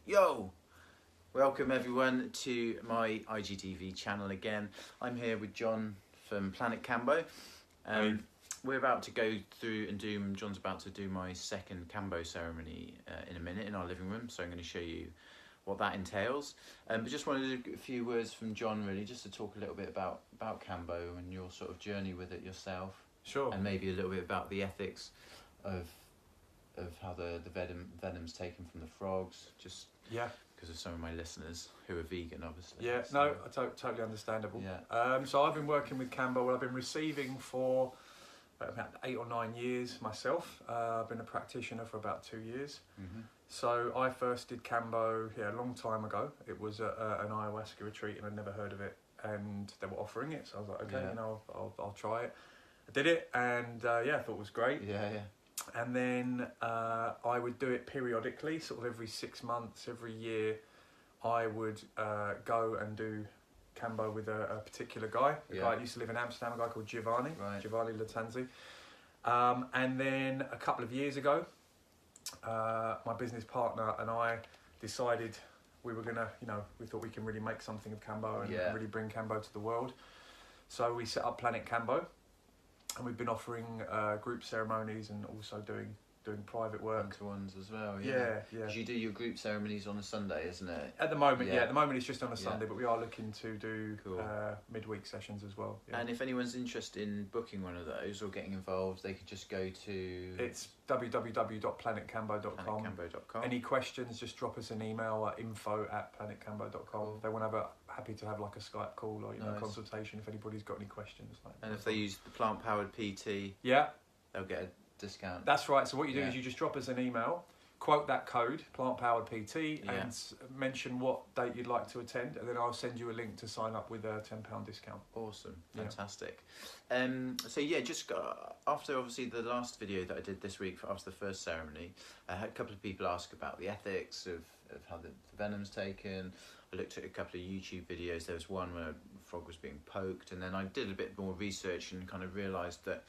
Yo! Welcome everyone to my IGTV channel again. I'm here with John from Planet Kambo. We're about to go through and John's about to do my second Kambo ceremony in a minute in our living room, so I'm going to show you what that entails. But just wanted a few words from John really, just to talk a little bit about Kambo and your sort of journey with it yourself. Sure. And maybe a little bit about the ethics of how the venom's taken from the frogs, just because of some of my listeners who are vegan, obviously. Yeah, so, no, totally understandable. Yeah. So I've been working with Kambo. Well, I've been receiving for about 8 or 9 years myself. I've been a practitioner for about 2 years. Mm-hmm. So I first did Kambo a long time ago. It was an ayahuasca retreat, and I'd never heard of it, and they were offering it. So I was like, okay, I'll try it. I did it, and I thought it was great. Yeah. And then I would do it periodically, sort of every 6 months, every year. I would go and do Kambo with a particular guy. A guy that used to live in Amsterdam, a guy called Giovanni Latanzi. And then a couple of years ago, my business partner and I decided we were gonna, we thought we can really make something of Kambo and really bring Kambo to the world. So we set up Planet Kambo. And we've been offering group ceremonies and also doing private work. One-to-ones as well, Yeah. Because you do your group ceremonies on a Sunday, isn't it? At the moment, at the moment it's just on a Sunday, but we are looking to do midweek sessions as well. Yeah. And if anyone's interested in booking one of those or getting involved, they could just go to... It's www.planetkambo.com. Any questions, just drop us an email at info@planetkambo.com. Cool. They want to happy to have like a Skype call or consultation if anybody's got any questions. And if they use the plant-powered PT, they'll get a discount. That's right. So what you do is you just drop us an email, quote that code, plant-powered PT, and mention what date you'd like to attend, and then I'll send you a link to sign up with a £10 discount. Awesome. Fantastic. Just after obviously the last video that I did this week after the first ceremony, I had a couple of people ask about the ethics of how the venom's taken. I looked at a couple of YouTube videos. There was one where a frog was being poked, and then I did a bit more research and kind of realised that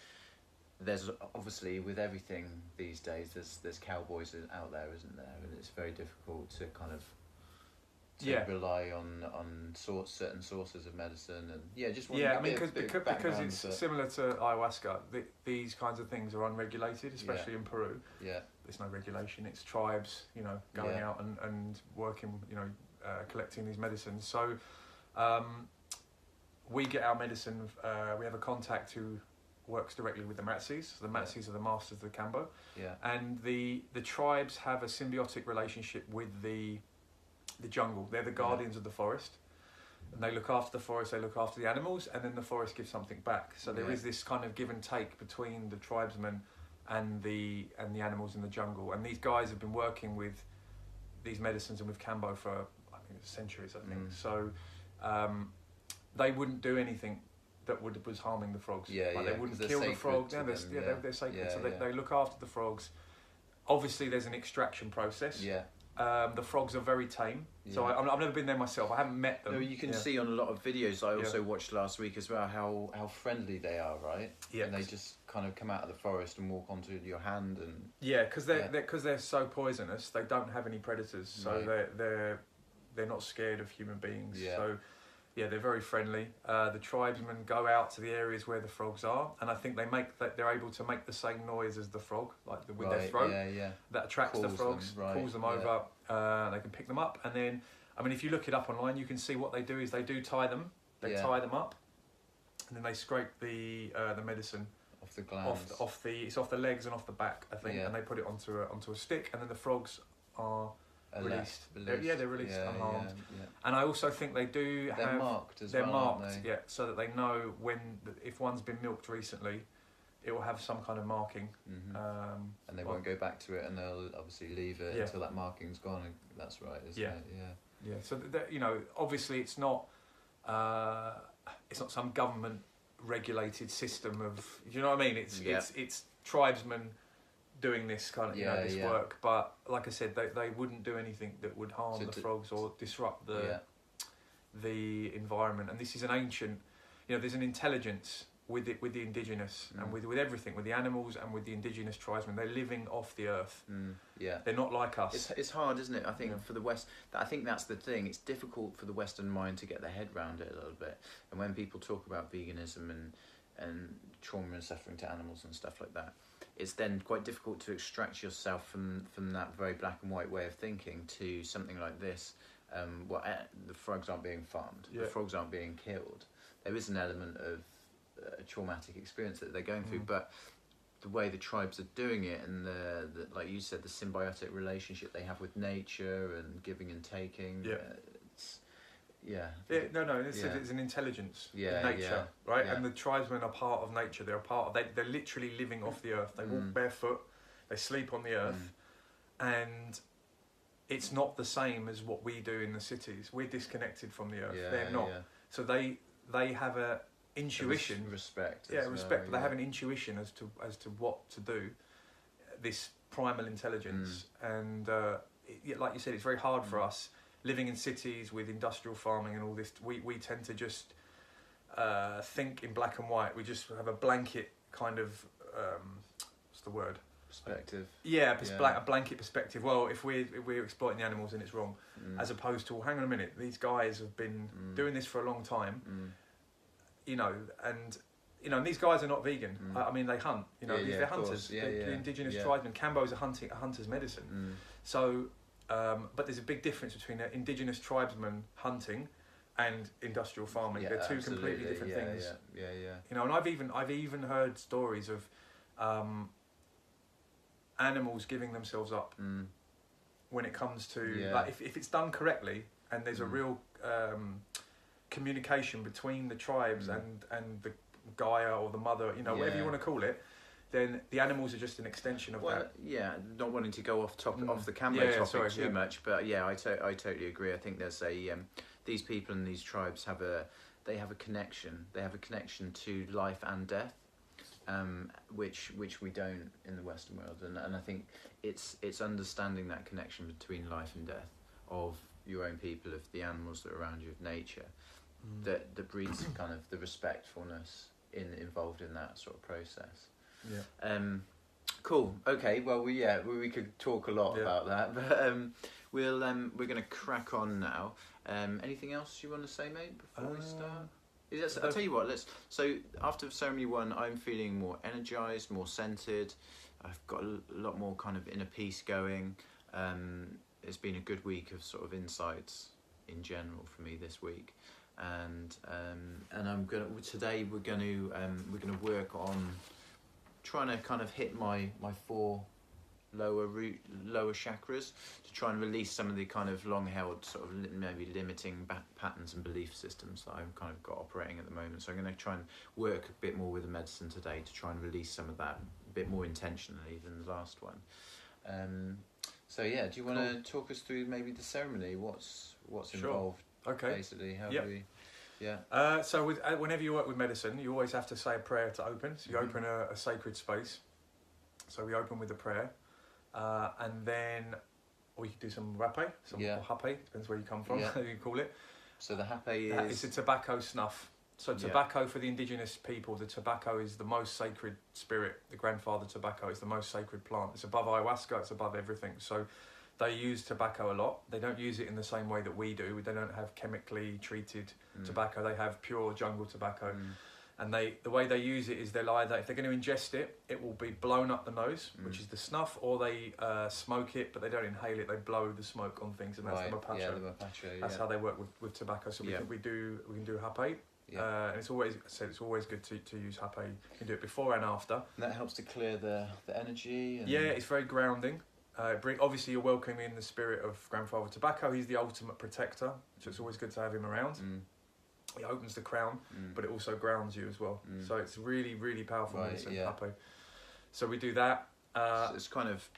there's obviously, with everything these days, there's cowboys out there, isn't there? And it's very difficult to kind of rely on certain sources of medicine, and because it's similar to ayahuasca. These kinds of things are unregulated, especially in Peru. Yeah, there's no regulation. It's tribes, going out and working, collecting these medicines. So we get our medicine. We have a contact who works directly with the Matsis. The Matsis are the masters of the Kambo. Yeah. And the tribes have a symbiotic relationship with the jungle. They're the guardians of the forest. And they look after the forest, they look after the animals, and then the forest gives something back. So there is this kind of give and take between the tribesmen and the animals in the jungle. And these guys have been working with these medicines and with Kambo for, centuries, I think. So they wouldn't do anything that was harming the frogs. They wouldn't kill the frogs. They're sacred. So they look after the frogs. Obviously, there's an extraction process. The frogs are very tame. So I've never been there myself. I haven't met them. No, you can see on a lot of videos I also watched last week as well how friendly they are, right? Yeah. And they just kind of come out of the forest and walk onto your hand and... Yeah, because they're so poisonous, they don't have any predators. So they're not scared of human beings. Yeah. So... they're very friendly. The tribesmen go out to the areas where the frogs are, and I think they're able to make the same noise as the frog, like with their throat. That attracts the frogs, calls them over. They can pick them up, and then, if you look it up online, you can see what they do is they do tie them. They tie them up, and then they scrape the medicine off the glands, it's off the legs and off the back, I think, and they put it onto a stick, and then the frogs are released. They're released unharmed. And I also think they're marked as well. They're marked, aren't they? so that they know if one's been milked recently, it will have some kind of marking. Mm-hmm. And they won't go back to it, and they'll obviously leave it until that marking's gone. That's right, isn't it? Yeah. So obviously it's not some government regulated system of. You know what I mean? It's tribesmen doing this kind of this work, but like I said, they wouldn't do anything that would harm the frogs or disrupt the environment. And this is an ancient, there's an intelligence with the indigenous and with everything, with the animals and with the indigenous tribesmen. They're living off the earth. Yeah, they're not like us. It's hard, isn't it? I think for the West, I think that's the thing. It's difficult for the Western mind to get their head around it a little bit. And when people talk about veganism and trauma and suffering to animals and stuff like that, it's then quite difficult to extract yourself from that very black and white way of thinking to something like this. The frogs aren't being farmed. The frogs aren't being killed. There is an element of a traumatic experience that they're going through, but the way the tribes are doing it, and the like you said, the symbiotic relationship they have with nature and giving and taking. It's an intelligence in nature, right? And the tribesmen are part of nature. They're literally living off the earth. They walk barefoot. They sleep on the earth, and it's not the same as what we do in the cities. We're disconnected from the earth. They're not. So they have a intuition, respect. But they have an intuition as to what to do. This primal intelligence, and like you said, it's very hard for us living in cities with industrial farming and all this. We tend to just think in black and white. We just have a blanket kind of what's the word? Perspective. A blanket perspective. Well, if we're exploiting the animals, then it's wrong. As opposed to, well, hang on a minute, these guys have been doing this for a long time. And these guys are not vegan. I mean, they hunt. They're hunters. The indigenous tribesmen. Kambo is a hunter's medicine. So, but there's a big difference between an indigenous tribesman hunting and industrial farming. They're two completely different things. And I've even heard stories of animals giving themselves up when it comes to like if it's done correctly and there's a real communication between the tribes and the Gaia or the mother, whatever you want to call it, then the animals are just an extension of that. Not wanting to go off the Kambo topic too much, but I totally agree. I think there's these people and these tribes have a connection. They have a connection to life and death, which we don't in the Western world. And I think it's understanding that connection between life and death of your own people, of the animals that are around you, of nature, that breeds kind of the respectfulness involved in that sort of process. Cool. Okay. Well, we could talk a lot about that, but we're going to crack on now. Anything else you want to say, mate, before we start? I'll tell you what. So after ceremony 1, I'm feeling more energized, more centered. I've got a lot more kind of inner peace going. It's been a good week of sort of insights in general for me this week, and today we're going to work on trying to kind of hit my 4 lower chakras to try and release some of the kind of long-held sort of maybe limiting patterns and belief systems that I've kind of got operating at the moment. So I'm going to try and work a bit more with the medicine today to try and release some of that a bit more intentionally than the last one. Do you want to talk us through maybe the ceremony? What's involved? Okay. Basically, how do we? Yeah. So whenever you work with medicine, you always have to say a prayer to open. So you open a sacred space. So we open with a prayer, and then we can do some rapé, or hape, depends where you come from, how you call it. So the hape is... It's a tobacco snuff. So tobacco for the indigenous people, the tobacco is the most sacred spirit. The grandfather tobacco is the most sacred plant. It's above ayahuasca, it's above everything. So they use tobacco a lot. They don't use it in the same way that we do. They don't have chemically treated tobacco. They have pure jungle tobacco. And the way they use it is they'll either, if they're going to ingest it, it will be blown up the nose, which is the snuff, or they smoke it, but they don't inhale it. They blow the smoke on things, and that's the mapacho. Yeah, the mapacho. That's how they work with tobacco. So we can do hape. And it's always good to use hape. You can do it before and after. And that helps to clear the energy. And... it's very grounding. Obviously, you're welcoming the spirit of Grandfather Tobacco. He's the ultimate protector, so it's always good to have him around. It opens the crown, but it also grounds you as well. So it's really, really powerful medicine, hape. So we do that. It's kind of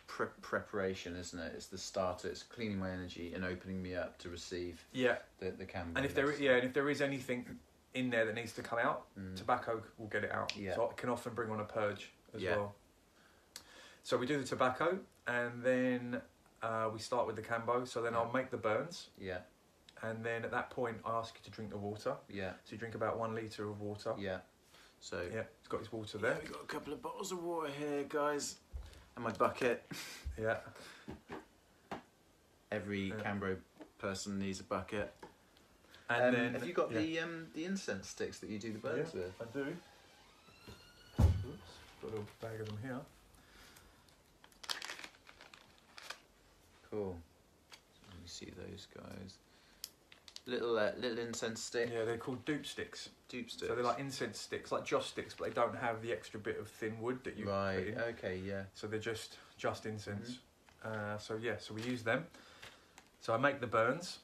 preparation, isn't it? It's the starter. It's cleaning my energy and opening me up to receive the Kambo. And if there is anything in there that needs to come out, tobacco will get it out. So it can often bring on a purge as well. So we do the tobacco, and then we start with the Kambo. So then I'll make the burns. And then at that point, I ask you to drink the water. So you drink about 1 litre of water. So yeah, it's got his water there. We've got a couple of bottles of water here, guys, and my bucket. Yeah. Every Kambo person needs a bucket. And then have you got the incense sticks that you do the burns with? I do. Oops, got a little bag of them here. Cool. So let me see those guys. Little incense stick. Yeah, they're called dupe sticks. Dupe sticks. So they're like incense sticks, like joss sticks, but they don't have the extra bit of thin wood that you put in. Okay, yeah. So they're just incense. So we use them. So I make the burns.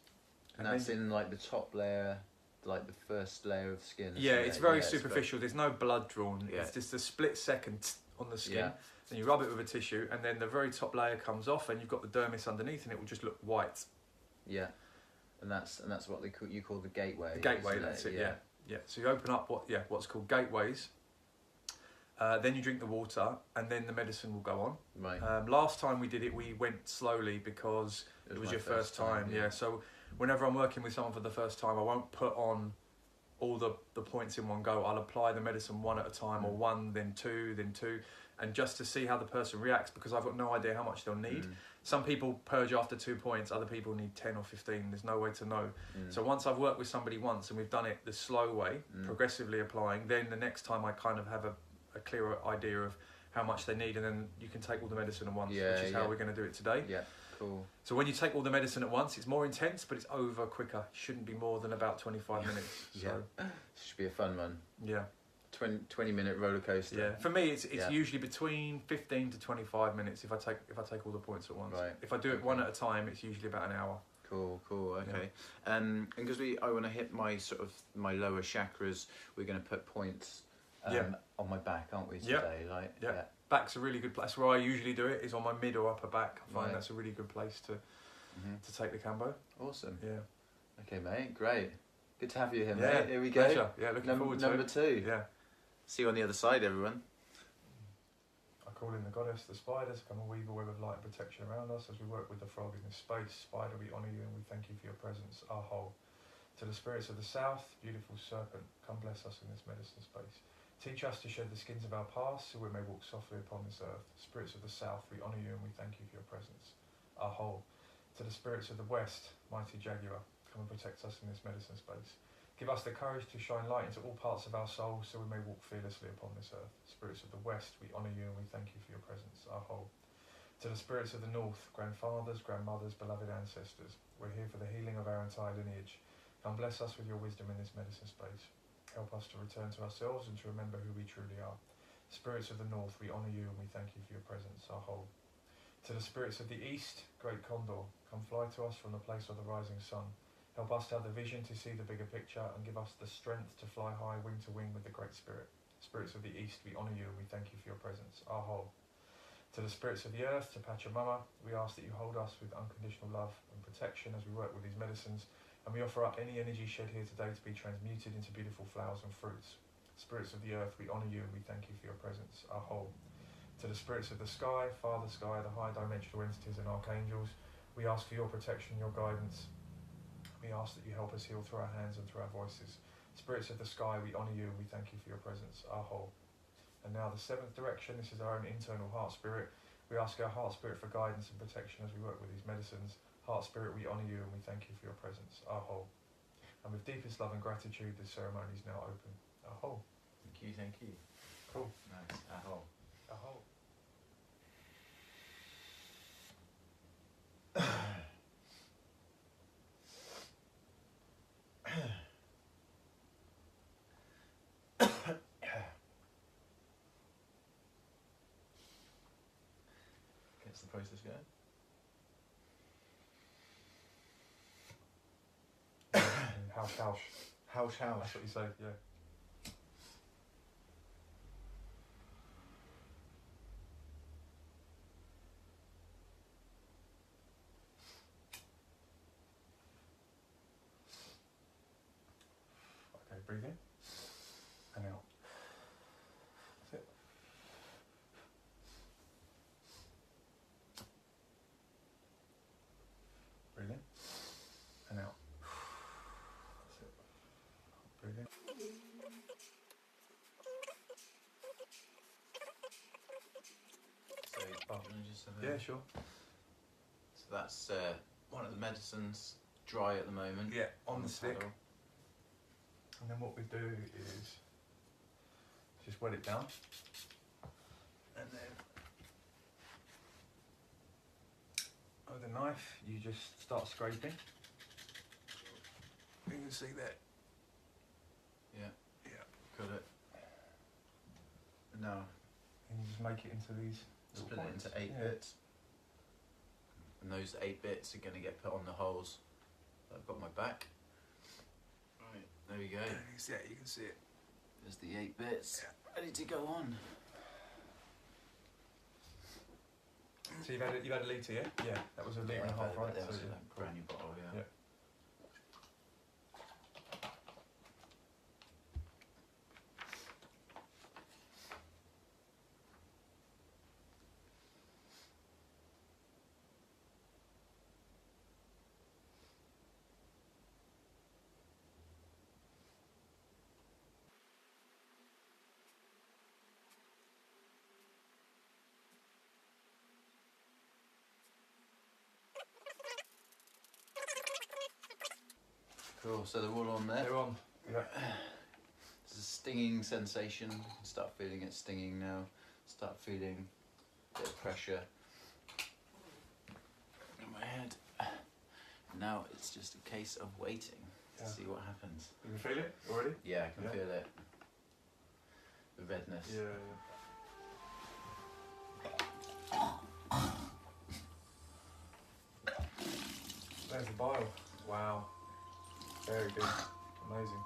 And that's in like the top layer, like the first layer of skin. Yeah, it's very superficial. There's no blood drawn. Yeah. It's just a split second on the skin. Yeah. Then you rub it with a tissue, and then the very top layer comes off, and you've got the dermis underneath, and it will just look white. Yeah, and that's what you call the gateway. The gateway, that's it. Yeah. So you open up what's called gateways. Then you drink the water, and then the medicine will go on. Right. Last time we did it, we went slowly because it was your first time. Yeah. So whenever I'm working with someone for the first time, I won't put on all the points in one go. I'll apply the medicine one at a time, or one, then two, and just to see how the person reacts, because I've got no idea how much they'll need. Some people purge after 2 points, other people need 10 or 15. There's no way to know. So once I've worked with somebody once and we've done it the slow way, progressively applying, then the next time I kind of have a clearer idea of how much they need, and then you can take all the medicine at once, which is how we're going to do it today. Yeah, cool. So when you take all the medicine at once, it's more intense, but it's over quicker. It shouldn't be more than about 25 minutes. So. Should be a fun one. Yeah. 20-minute roller coaster. Yeah, for me it's usually between 15 to 25 minutes if I take all the points at once. Right. If I do it one at a time, it's usually about an hour. Cool. Okay. And because I want to hit my my lower chakras, we're going to put points on my back, aren't we, today? Yeah. Back's a really good place. Where I usually do it is on my mid or upper back. I find that's a really good place to take the Kambo. Awesome. Yeah. Okay, mate. Great. Good to have you here, Yeah. mate. Here we go. Pleasure. Yeah, looking forward to it. Number 2. Yeah. See you on the other side, everyone. I call in the goddess, the spiders, come and weave a web of light and protection around us as we work with the frog in this space. Spider, we honour you and we thank you for your presence, our whole. To the spirits of the south, beautiful serpent, come bless us in this medicine space. Teach us to shed the skins of our past so we may walk softly upon this earth. Spirits of the south, we honour you and we thank you for your presence, our whole. To the spirits of the west, mighty jaguar, come and protect us in this medicine space. Give us the courage to shine light into all parts of our soul so we may walk fearlessly upon this earth. Spirits of the west, we honour you and we thank you for your presence, our whole. To the spirits of the north, grandfathers, grandmothers, beloved ancestors, we're here for the healing of our entire lineage. Come bless us with your wisdom in this medicine space. Help us to return to ourselves and to remember who we truly are. Spirits of the north, we honour you and we thank you for your presence, our whole. To the spirits of the east, great condor, come fly to us from the place of the rising sun. Help us to have the vision to see the bigger picture and give us the strength to fly high, wing to wing with the Great Spirit. Spirits of the East, we honour you and we thank you for your presence, our whole. To the spirits of the earth, to Pachamama, we ask that you hold us with unconditional love and protection as we work with these medicines, and we offer up any energy shed here today to be transmuted into beautiful flowers and fruits. Spirits of the earth, we honour you and we thank you for your presence, our whole. To the spirits of the sky, Father Sky, the high dimensional entities and archangels, we ask for your protection, your guidance. We ask that you help us heal through our hands and through our voices. Spirits of the sky, we honour you and we thank you for your presence, our whole. And now the 7th direction, this is our own internal heart spirit. We ask our heart spirit for guidance and protection as we work with these medicines. Heart spirit, we honour you and we thank you for your presence, our whole. And with deepest love and gratitude, this ceremony is now open, our whole. Thank you. Cool. Nice, our whole. Our whole. Gets the process going. House. That's what you say, yeah. Okay, breathe in and out. That's it. Breathe in and out. That's it. Breathe in. just have a... Yeah, sure. So that's one of the medicines, dry at the moment. Yeah, on the stick. paddle. And then what we do is just wet it down. And then with a knife, you just start scraping. You can see that. Yeah. Yeah. Got it. And now And you just make it into these split it points. into 8 bits. And those 8 bits are going to get put on the holes that I've got my back. Right, there we go. Yeah, you can see it. There's the 8 bits ready to go on. So you've had a litre, yeah? Yeah, that was a litre and a half, right? That was So, a brand new bottle, yeah. Cool, so they're all on there. They're on. Yeah. There's a stinging sensation. You can start feeling it stinging now. Start feeling a bit of pressure in my head. Now it's just a case of waiting to see what happens. You can feel it already? Yeah, I can feel it. The redness. Yeah. There's the bile. Wow. Very good. Amazing.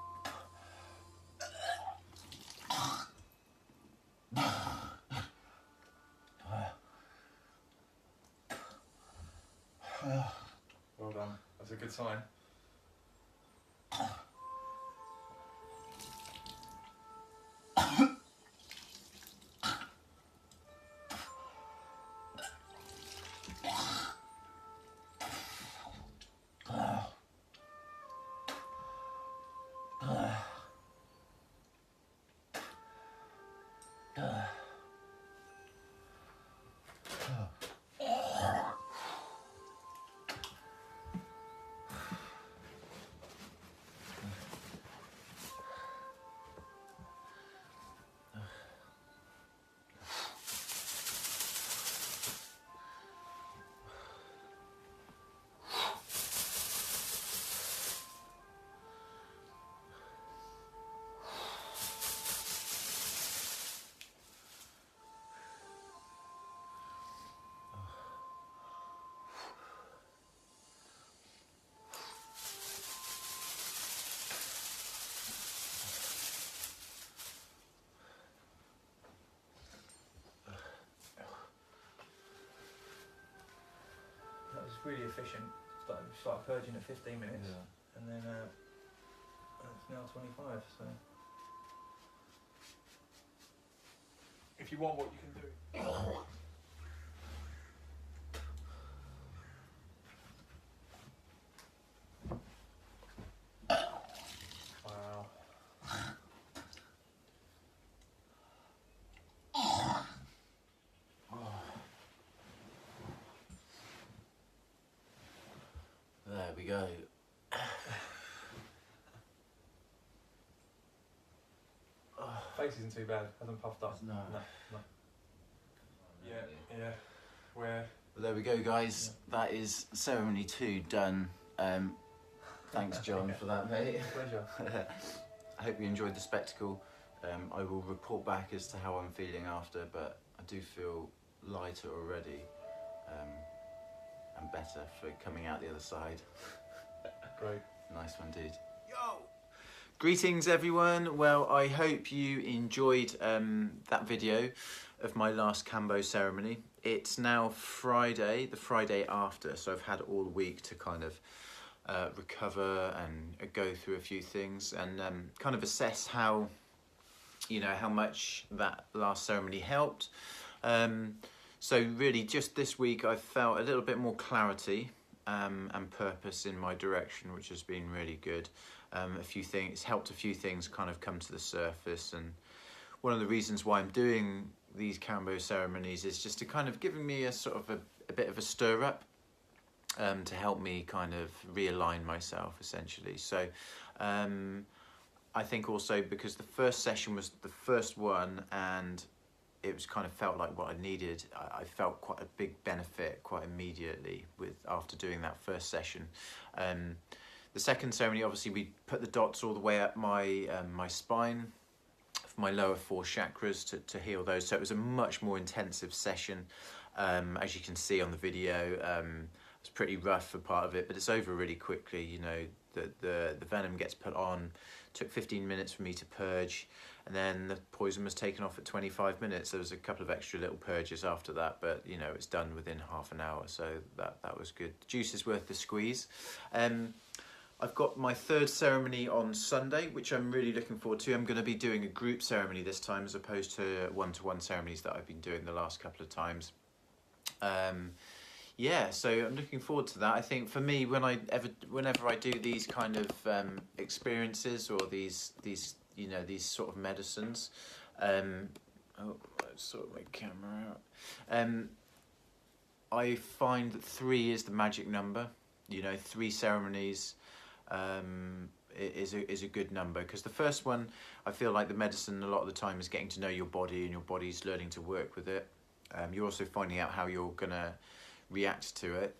Well done. That's a good sign. Really efficient. Started purging at 15 minutes, and then it's now 25. So, if you want, what you can do. Wow. There we go. Face isn't too bad. Hasn't puffed up. No. Yeah. Where? Well, there we go, guys. That is ceremony 2 done. Thanks, John, for that, mate. Pleasure. I hope you enjoyed the spectacle. I will report back as to how I'm feeling after, but I do feel lighter already. And better for coming out the other side. Great. Nice one, dude. Yo! Greetings, everyone. Well, I hope you enjoyed that video of my last Kambo ceremony. It's now Friday, the Friday after, so I've had all week to kind of recover and go through a few things and kind of assess how, how much that last ceremony helped. So really just this week I felt a little bit more clarity and purpose in my direction, which has been really good. It's helped a few things kind of come to the surface, and one of the reasons why I'm doing these Kambo ceremonies is just to kind of giving me a sort of a bit of a stir up, to help me kind of realign myself essentially. So I think also because the first session was the first one and it was kind of felt like what I needed, I felt quite a big benefit quite immediately after doing that first session. The second ceremony, obviously we put the dots all the way up my my spine, for my lower 4 chakras to heal those. So it was a much more intensive session. As you can see on the video, it's pretty rough for part of it, but it's over really quickly. You know, the venom gets put on. Took 15 minutes for me to purge, and then the poison was taken off at 25 minutes. There was a couple of extra little purges after that, but you know, it's done within half an hour, so that was good. The juice is worth the squeeze. I've got my third ceremony on Sunday, which I'm really looking forward to. I'm going to be doing a group ceremony this time as opposed to one-to-one ceremonies that I've been doing the last couple of times. Yeah, so I'm looking forward to that. I think for me, whenever I do these kind of experiences or these you know, these sort of medicines, oh, let's sort my camera out. I find that 3 is the magic number. You know, 3 ceremonies is a good number, because the first one, I feel like the medicine a lot of the time is getting to know your body, and your body's learning to work with it. You're also finding out how you're gonna react to it.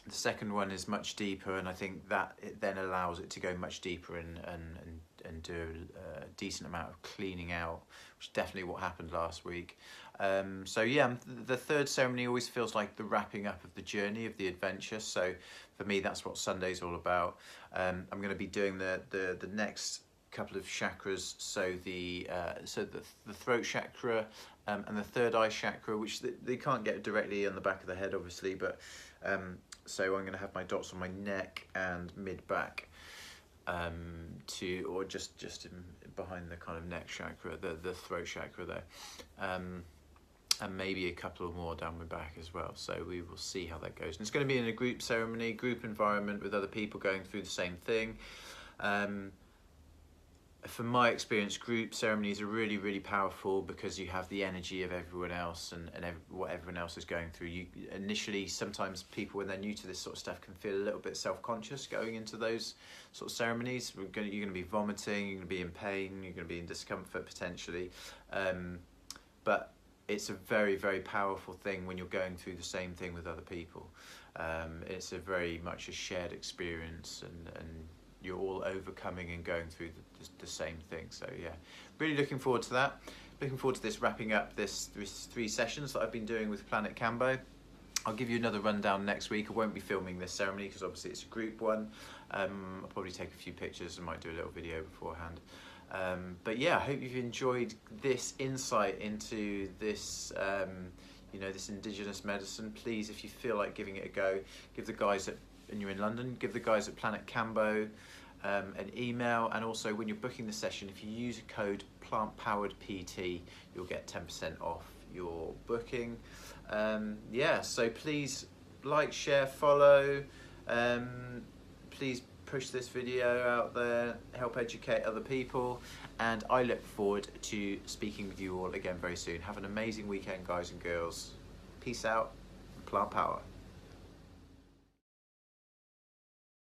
The second one is much deeper, and I think that it then allows it to go much deeper and do a decent amount of cleaning out, which is definitely what happened last week. So yeah, the third ceremony always feels like the wrapping up of the journey, of the adventure. So for me, that's what Sunday's all about. I'm going to be doing the next couple of chakras, so the throat chakra and the third eye chakra, which they can't get directly on the back of the head, obviously, but so I'm going to have my dots on my neck and mid back, or just behind the kind of neck chakra, the throat chakra there, and maybe a couple more down my back as well. So we will see how that goes. And it's going to be in a group ceremony, group environment with other people going through the same thing. From my experience, group ceremonies are really, really powerful because you have the energy of everyone else and what everyone else is going through. You initially, sometimes people, when they're new to this sort of stuff, can feel a little bit self-conscious going into those sort of ceremonies. You're going to be vomiting, you're going to be in pain, you're going to be in discomfort potentially. But it's a very, very powerful thing when you're going through the same thing with other people. It's a very much a shared experience, and you're all overcoming and going through the same thing. So yeah, really looking forward to that. Looking forward to this wrapping up this 3 sessions that I've been doing with Planet Kambo. I'll give you another rundown next week. I won't be filming this ceremony because obviously it's a group one. I'll probably take a few pictures and might do a little video beforehand. But yeah, I hope you've enjoyed this insight into this you know, this indigenous medicine. Please, if you feel like giving it a go, give the guys and you're in London, give the guys at Planet Kambo an email, and also when you're booking the session, if you use a code PlantPoweredPT, you'll get 10% off your booking. Yeah, so please like, share, follow. Please push this video out there, help educate other people, and I look forward to speaking with you all again very soon. Have an amazing weekend, guys and girls. Peace out, plant power.